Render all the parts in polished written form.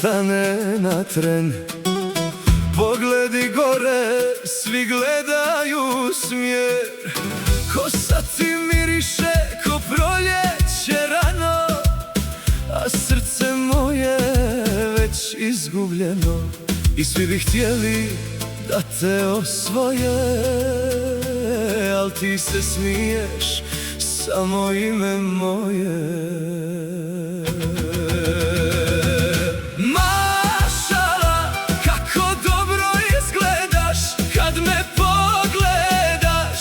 stane na tren. Pogledi gore, svi gledaju smjer. Kosa ti miriše ko proljeće rano, a srce moje već izgubljeno. I svi bi htjeli da te osvoje, al ti se smiješ samo ime moje. Mašala, kako dobro izgledaš kad me pogledaš,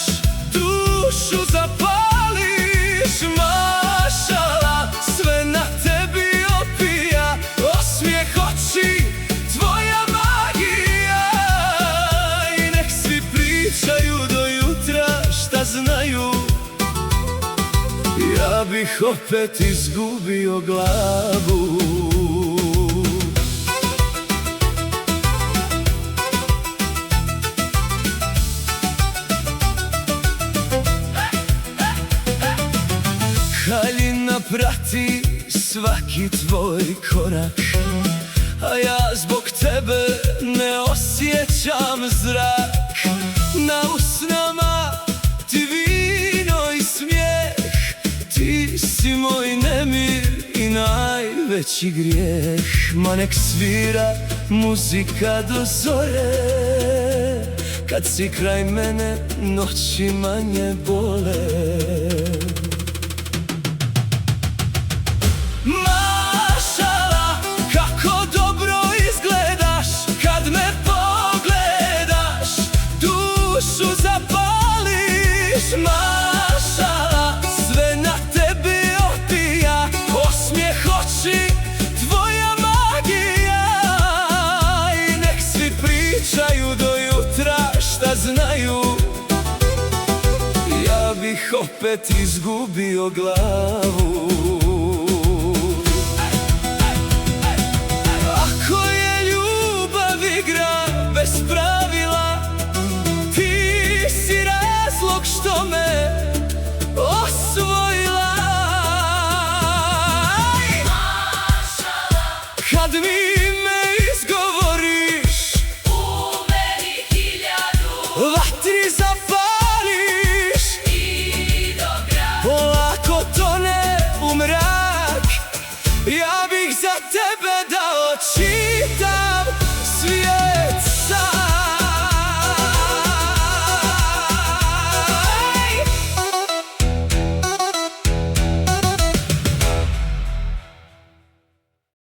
dušu zapališ. Mašala, sve na tebi opija, osmijeh oči, tvoja magija. I nek svi pričaju do jutra šta znaju, ja bih opet izgubio glavu. Haljina prati svaki tvoj korak, a ja zbog tebe ne osjećam zrak. Na usnama ti vino i smijeh, ti si moj nemir i najveći grijeh. Ma nek svira muzika do zore, kad si kraj mene noći manje bole. Mašala, kako dobro izgledaš kad me pogledaš, dušu zapališ. Mašala, sve na tebi opija, osmijeh oči, tvoja magija. I nek svi pričaju do jutra šta znaju, ja bih opet izgubio glavu. Ako je ljubav igra bez pravila, ti si razlog što me osvojila. Kad mi ime izgovoriš, u meni hiljadu vatri za